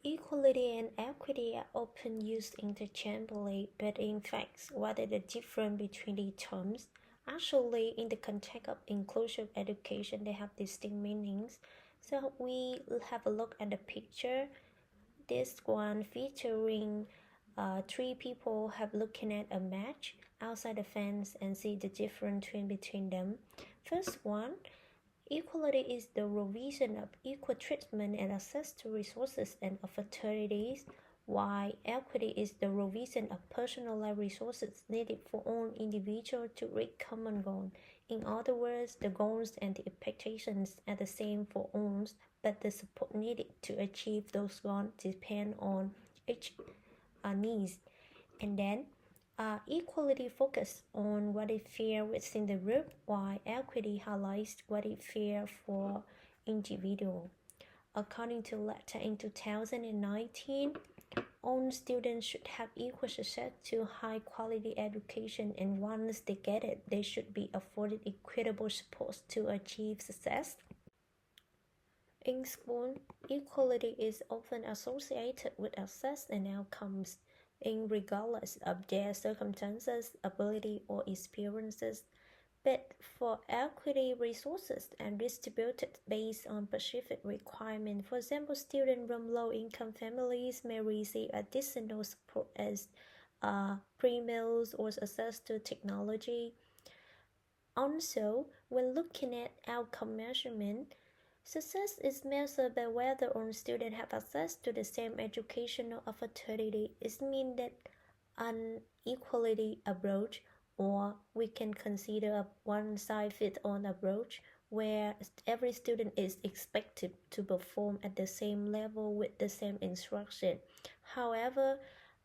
Equality and equity are often used interchangeably, but in fact, what is the difference between the terms? Actually, in the context of inclusive education, they have distinct meanings. So we will have a look at the picture. This one featuring three people have looking at a match outside the fence and see the difference between them. First one, equality is the provision of equal treatment and access to resources and opportunities, while equity is the provision of personalized resources needed for all individuals to reach common goals. In other words, the goals and the expectations are the same for all, but the support needed to achieve those goals depend on each needs. And then equality focuses on what is fair within the group, while equity highlights what is fair for individual. According to letter in 2019, all students should have equal access to high quality education, and once they get it, they should be afforded equitable support to achieve success. In school, equality is often associated with access and outcomes, regardless of their circumstances, ability, or experiences. But for equity, resources are distributed based on specific requirements. For example, students from low-income families may receive additional support as free meals or access to technology. Also, when looking at outcome measurement, success is measured by whether all students have access to the same educational opportunity. It means that an equality approach, or we can consider a one-size-fits-all approach, where every student is expected to perform at the same level with the same instruction. However,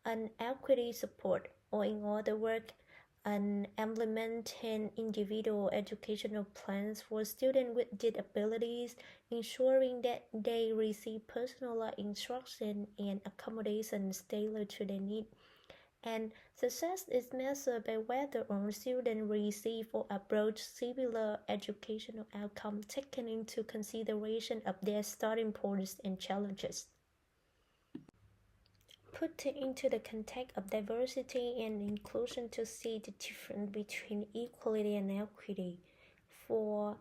an equity support, or in other words, and implementing individual educational plans for students with disabilities, ensuring that they receive personalized instruction and accommodations tailored to their needs. And success is measured by whether all students receive or approach similar educational outcomes, taking into consideration of their starting points and challenges. Put it into the context of diversity and inclusion to see the difference between equality and equity. For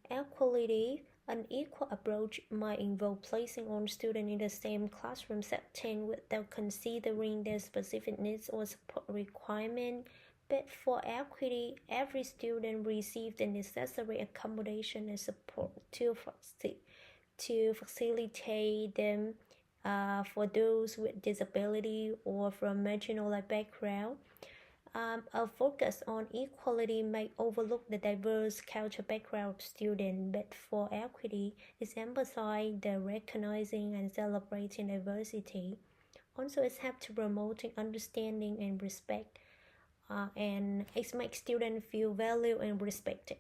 equality, an equal approach might involve placing all students in the same classroom setting without considering their specific needs or support requirements. But for equity, every student receives the necessary accommodation and support to facilitate them. For those with disability or from marginalized background. A focus on equality may overlook the diverse cultural background of students, but for equity, it emphasizes the recognizing and celebrating diversity. Also, it helps to promoting understanding and respect, and it makes students feel valued and respected.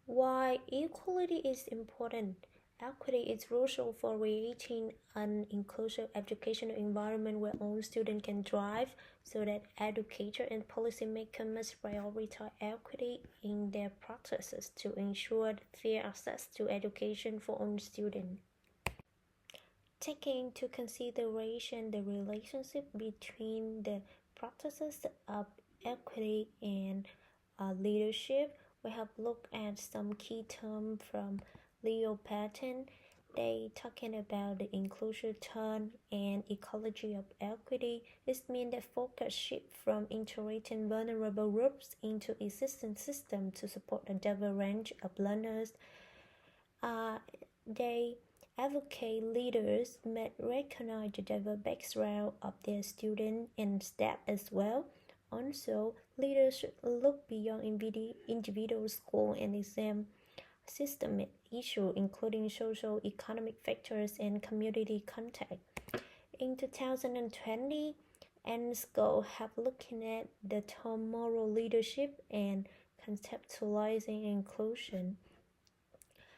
Why equality is important? Equity is crucial for creating an inclusive educational environment where all students can thrive, so that educators and policymakers must prioritize equity in their practices to ensure fair access to education for all students. Taking into consideration the relationship between the practices of equity and leadership, we have looked at some key terms from Leo Patton. They talking about the inclusive turn and ecology of equity. This means that focus shift from integrating vulnerable groups into existing systems to support a diverse range of learners. They advocate leaders must recognize the diverse background of their students and staff as well. Also, leaders should look beyond individual school and examine systemic issues, including social, economic factors, and community context. In 2020, ENSCO have looking at the term moral leadership and conceptualizing inclusion.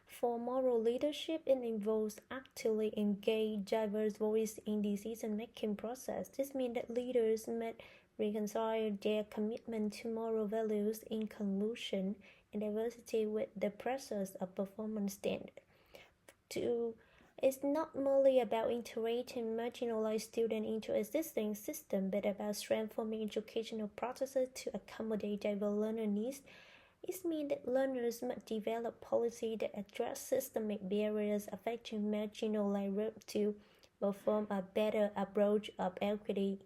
For moral leadership, it involves actively engage diverse voices in decision-making process. This means that leaders must reconcile their commitment to moral values, inclusion, and diversity with the pressures of performance standards. To It's not merely about integrating marginalized students into existing systems, but about transforming educational processes to accommodate diverse learner needs. It means that learners must develop policies that address systemic barriers affecting marginalized groups to perform a better approach of equity